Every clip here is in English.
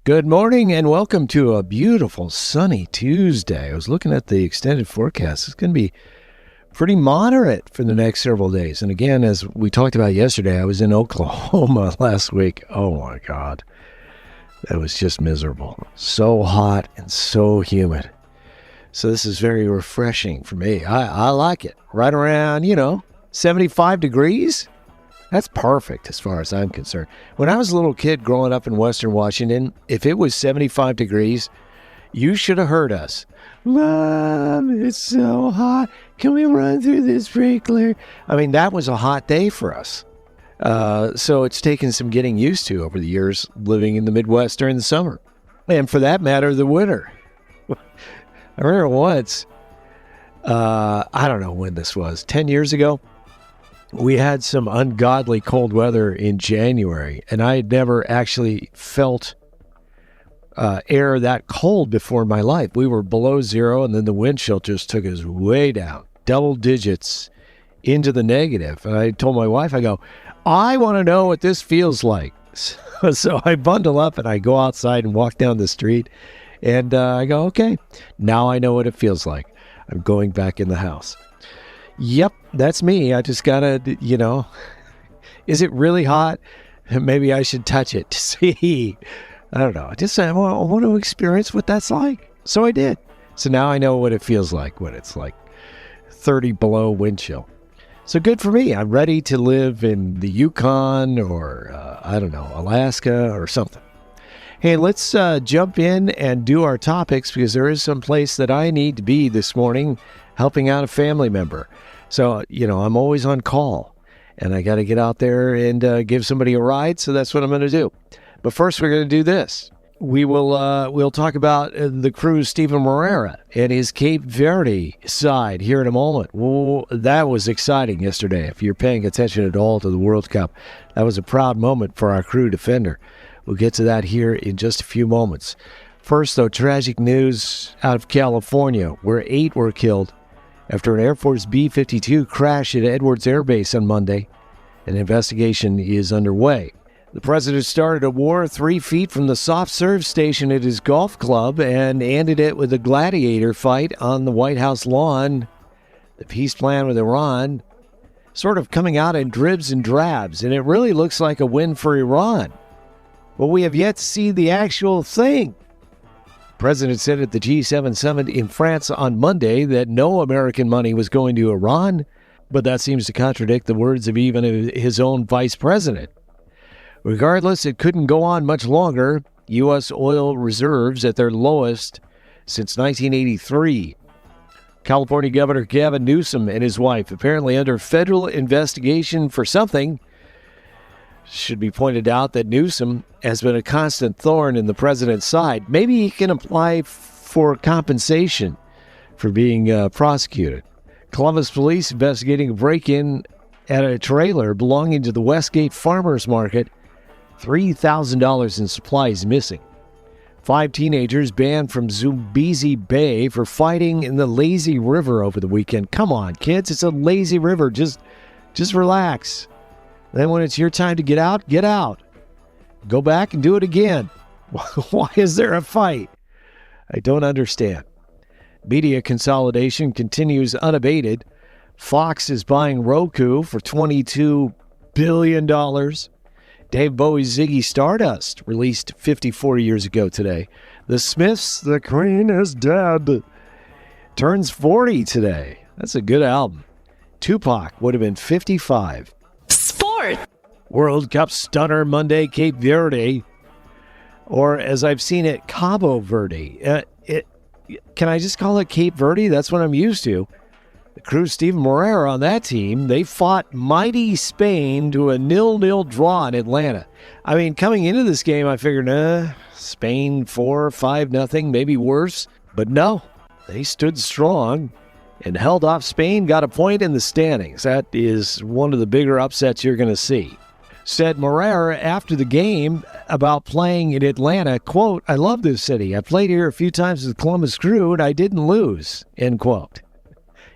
Good morning and welcome to a beautiful sunny Tuesday. I was looking at the extended forecast. It's going to be pretty moderate for the next several days. And again, as we talked about yesterday, I was in Oklahoma last week. Oh my God. That was just miserable. So hot and so humid. So this is very refreshing for me. I like it. Right around, 75 degrees. That's perfect as far as I'm concerned. When I was a little kid growing up in Western Washington, if it was 75 degrees, you should have heard us. Mom, it's so hot. Can we run through the sprinkler? I mean, that was a hot day for us. So it's taken some getting used to over the years living in the Midwest during the summer. And for that matter, the winter. I remember once, I don't know when this was, 10 years ago, we had some ungodly cold weather in January, and I had never actually felt air that cold before in my life. We were below zero, and then the wind chill just took us way down, double digits into the negative. And I told my wife, I go, I want to know what this feels like. So I bundle up, and I go outside and walk down the street, and I go, okay, now I know what it feels like. I'm going back in the house. Yep, that's me. I just gotta, is it really hot? Maybe I should touch it to see. I don't know. I want to experience what that's like. So I did. So now I know what it feels like when it's like 30 below wind chill. So good for me. I'm ready to live in the Yukon or, Alaska or something. Hey, let's jump in and do our topics because there is some place that I need to be this morning helping out a family member. So, I'm always on call and I got to get out there and give somebody a ride. So that's what I'm going to do. But first, we're going to do this. We'll talk about the crew's Stephen Moreira and his Cape Verde side here in a moment. Well, that was exciting yesterday. If you're paying attention at all to the World Cup, that was a proud moment for our crew defender. We'll get to that here in just a few moments. First, though, tragic news out of California, where 8 were killed after an Air Force B-52 crashed at Edwards Air Base on Monday. An investigation is underway. The president started a war 3 feet from the soft serve station at his golf club and ended it with a gladiator fight on the White House lawn. The peace plan with Iran sort of coming out in dribs and drabs, and it really looks like a win for Iran. But we have yet to see the actual thing. The president said at the G7 summit in France on Monday that no American money was going to Iran, but that seems to contradict the words of even his own vice president. Regardless, it couldn't go on much longer. U.S. oil reserves at their lowest since 1983. California Governor Gavin Newsom and his wife apparently under federal investigation for something. Should be pointed out that Newsom has been a constant thorn in the president's side. Maybe he can apply for compensation for being prosecuted. Columbus police investigating a break-in at a trailer belonging to the Westgate Farmers Market. $3,000 in supplies missing. 5 teenagers banned from Zambezi Bay for fighting in the lazy river over the weekend. Come on, kids, it's a lazy river. Just relax. Then when it's your time to get out, get out. Go back and do it again. Why is there a fight? I don't understand. Media consolidation continues unabated. Fox is buying Roku for $22 billion. Dave Bowie's Ziggy Stardust, released 54 years ago today. The Smiths' The Queen is Dead turns 40 today. That's a good album. Tupac would have been 55. Sport. World Cup stunner Monday, Cape Verde, or as I've seen it, Cabo Verde. Can I just call it Cape Verde? That's what I'm used to. The crew, Stephen Moreira on that team, they fought mighty Spain to a 0-0 draw in Atlanta. I mean, coming into this game, I figured, Spain 4-5-0, maybe worse. But no, they stood strong and held off Spain, got a point in the standings. That is one of the bigger upsets you're going to see. Said Moreira after the game about playing in Atlanta, quote, I love this city. I played here a few times with Columbus Crew and I didn't lose, end quote.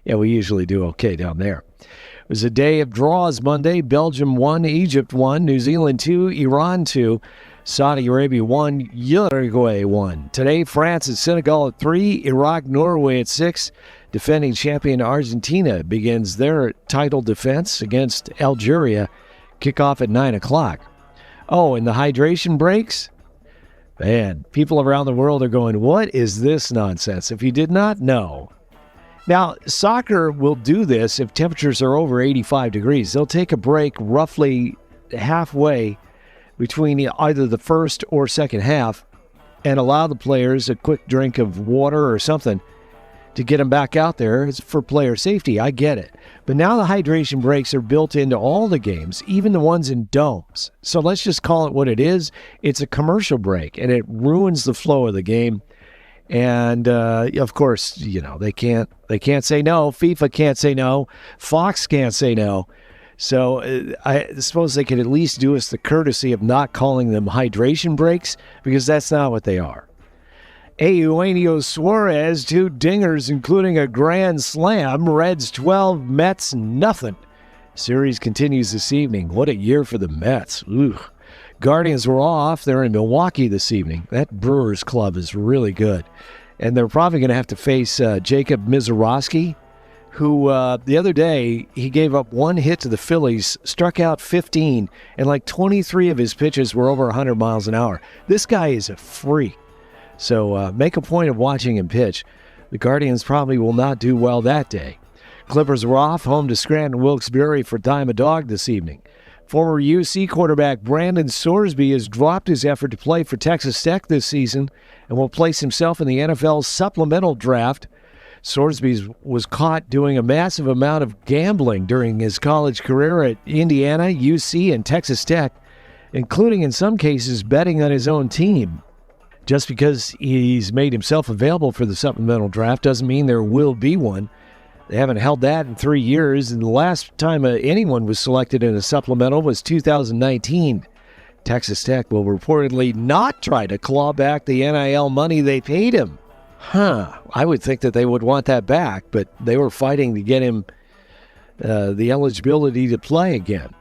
Yeah, we usually do okay down there. It was a day of draws Monday. Belgium 1, Egypt 1, New Zealand 2, Iran 2. Saudi Arabia 1, Uruguay 1. Today, France and Senegal at 3, Iraq, Norway at 6. Defending champion Argentina begins their title defense against Algeria. Kickoff at 9 o'clock. Oh, and the hydration breaks? Man, people around the world are going, what is this nonsense? If you did not know. Now, soccer will do this if temperatures are over 85 degrees. They'll take a break roughly halfway between either the first or second half and allow the players a quick drink of water or something to get them back out there. It's for player safety. I get it. But now the hydration breaks are built into all the games, even the ones in domes. So let's just call it what it is. It's a commercial break, and it ruins the flow of the game. And, of course, they can't say no. FIFA can't say no. Fox can't say no. So I suppose they could at least do us the courtesy of not calling them hydration breaks, because that's not what they are. Eugenio Suarez, 2 dingers, including a grand slam. Reds 12, Mets nothing. Series continues this evening. What a year for the Mets. Ugh. Guardians were off. They're in Milwaukee this evening. That Brewers club is really good. And they're probably going to have to face Jacob Misiorowski, who the other day, he gave up 1 hit to the Phillies, struck out 15, and like 23 of his pitches were over 100 miles an hour. This guy is a freak. So make a point of watching him pitch. The Guardians probably will not do well that day. Clippers were off, home to Scranton Wilkes-Barre for Dime a Dog this evening. Former UC quarterback Brandon Sorsby has dropped his effort to play for Texas Tech this season and will place himself in the NFL's supplemental draft. Sorsby was caught doing a massive amount of gambling during his college career at Indiana, UC, and Texas Tech, including in some cases betting on his own team. Just because he's made himself available for the supplemental draft doesn't mean there will be one. They haven't held that in 3 years, and the last time anyone was selected in a supplemental was 2019. Texas Tech will reportedly not try to claw back the NIL money they paid him. I would think that they would want that back, but they were fighting to get him the eligibility to play again.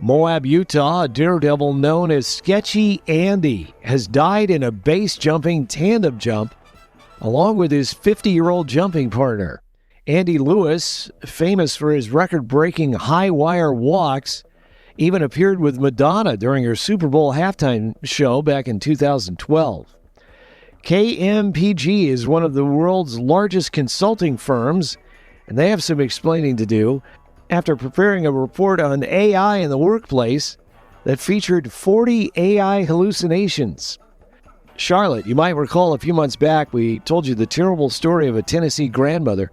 Moab, Utah, a daredevil known as Sketchy Andy has died in a base-jumping tandem jump along with his 50-year-old jumping partner. Andy Lewis, famous for his record-breaking high-wire walks, even appeared with Madonna during her Super Bowl halftime show back in 2012. KMPG is one of the world's largest consulting firms, and they have some explaining to do after preparing a report on AI in the workplace that featured 40 AI hallucinations. Charlotte, you might recall a few months back we told you the terrible story of a Tennessee grandmother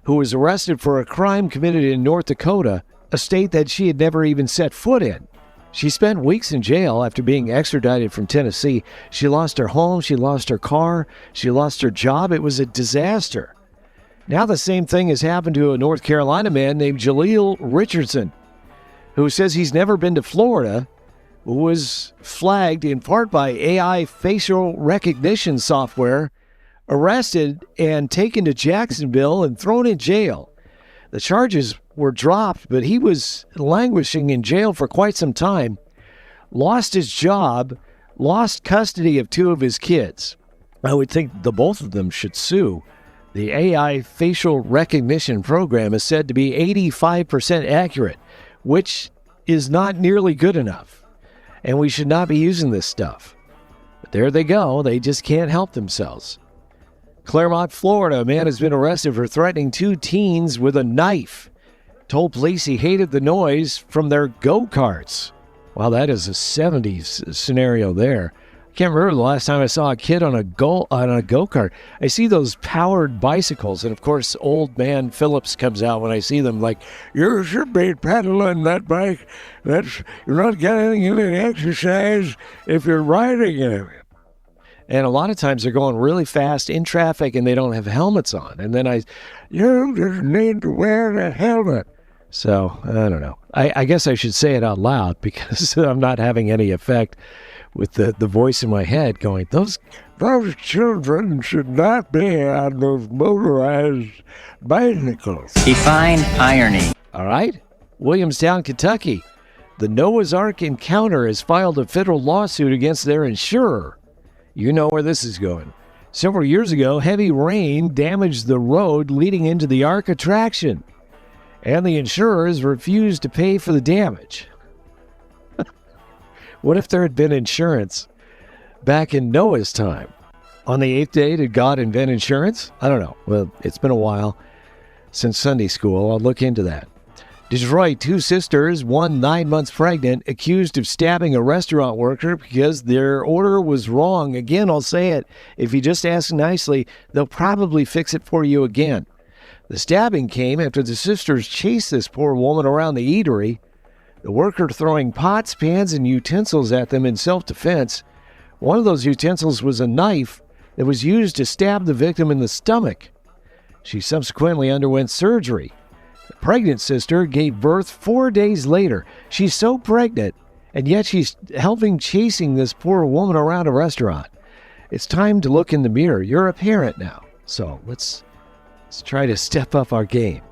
who was arrested for a crime committed in North Dakota, a state that she had never even set foot in. She spent weeks in jail after being extradited from Tennessee. She lost her home, she lost her car, she lost her job. It was a disaster. Now the same thing has happened to a North Carolina man named Jaleel Richardson, who says he's never been to Florida, who was flagged in part by AI facial recognition software, arrested and taken to Jacksonville and thrown in jail. The charges were dropped, but he was languishing in jail for quite some time, lost his job, lost custody of 2 of his kids. I would think the both of them should sue. The AI facial recognition program is said to be 85% accurate, which is not nearly good enough. And we should not be using this stuff. But there they go. They just can't help themselves. Claremont, Florida, a man has been arrested for threatening 2 teens with a knife. Told police he hated the noise from their go-karts. Wow, that is a 70s scenario there. Can't remember the last time I saw a kid on a go-kart. I see those powered bicycles, and of course, old man Phillips comes out when I see them like, you should be pedaling that bike. You're not getting any exercise if you're riding it. And a lot of times they're going really fast in traffic and they don't have helmets on. And then you just need to wear a helmet. So, I don't know. I guess I should say it out loud because I'm not having any effect with the voice in my head going, those children should not be on those motorized bicycles. Define irony. All right. Williamstown, Kentucky. the Noah's Ark Encounter has filed a federal lawsuit against their insurer. You know where this is going. Several years ago, heavy rain damaged the road leading into the Ark attraction, and the insurers refused to pay for the damage. What if there had been insurance back in Noah's time? On the eighth day, did God invent insurance? I don't know. Well, it's been a while since Sunday school. I'll look into that. Detroit, two sisters, one 9 months pregnant, accused of stabbing a restaurant worker because their order was wrong. Again, I'll say it. If you just ask nicely, they'll probably fix it for you again. The stabbing came after the sisters chased this poor woman around the eatery, the worker throwing pots, pans, and utensils at them in self-defense. One of those utensils was a knife that was used to stab the victim in the stomach. She subsequently underwent surgery. The pregnant sister gave birth 4 days later. She's so pregnant, and yet she's helping chasing this poor woman around a restaurant. It's time to look in the mirror. You're a parent now, so let's try to step up our game.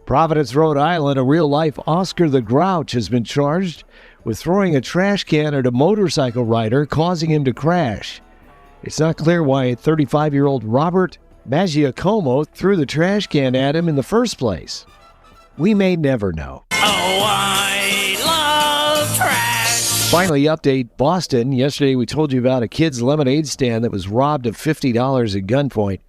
Providence, Rhode Island, a real-life Oscar the Grouch has been charged with throwing a trash can at a motorcycle rider, causing him to crash. It's not clear why 35-year-old Robert Maggiacomo threw the trash can at him in the first place. We may never know. Oh, I love trash. Finally, update Boston. Yesterday we told you about a kid's lemonade stand that was robbed of $50 at gunpoint.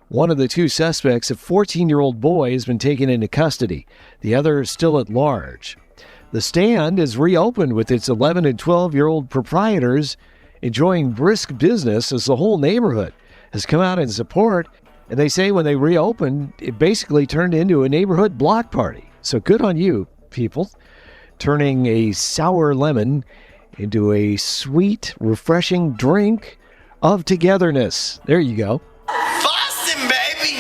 One of the two suspects, a 14-year-old boy, has been taken into custody. The other is still at large. The stand is reopened with its 11 and 12-year-old proprietors enjoying brisk business as the whole neighborhood has come out in support. And they say when they reopened, it basically turned into a neighborhood block party. So good on you, people, turning a sour lemon into a sweet, refreshing drink of togetherness. There you go. Boston, baby!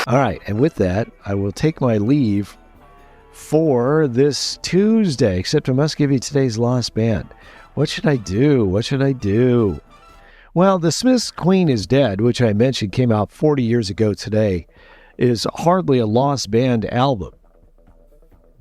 All right, and with that, I will take my leave for this Tuesday, except I must give you today's Lost Band. What should I do? Well, the Smiths' Queen is Dead, which I mentioned came out 40 years ago today, is hardly a Lost Band album.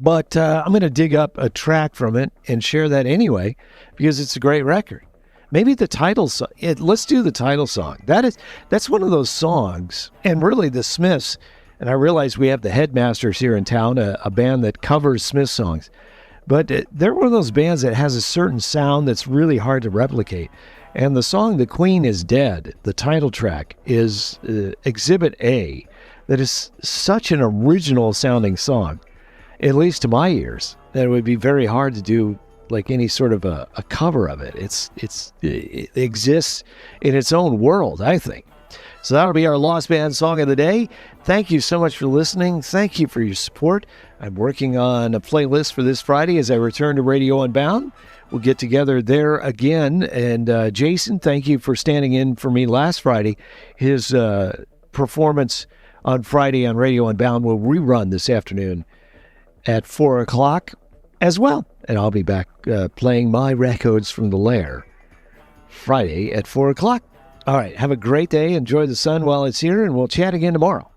But I'm going to dig up a track from it and share that anyway, because it's a great record. Maybe the title song. Let's do the title song. That's one of those songs, and really the Smiths, and I realize we have the Headmasters here in town, a band that covers Smith songs. But they're one of those bands that has a certain sound that's really hard to replicate. And the song The Queen is Dead, the title track, is Exhibit A. That is such an original sounding song, at least to my ears, that it would be very hard to do like any sort of a cover of it. It exists in its own world, I think. So that'll be our Lost Band song of the day. Thank you so much for listening. Thank you for your support. I'm working on a playlist for this Friday as I return to Radio Unbound. We'll get together there again. And Jason, thank you for standing in for me last Friday. His performance on Friday on Radio Unbound will rerun this afternoon at 4 o'clock as well. And I'll be back playing my records from the Lair Friday at 4 o'clock. All right, have a great day. Enjoy the sun while it's here, and we'll chat again tomorrow.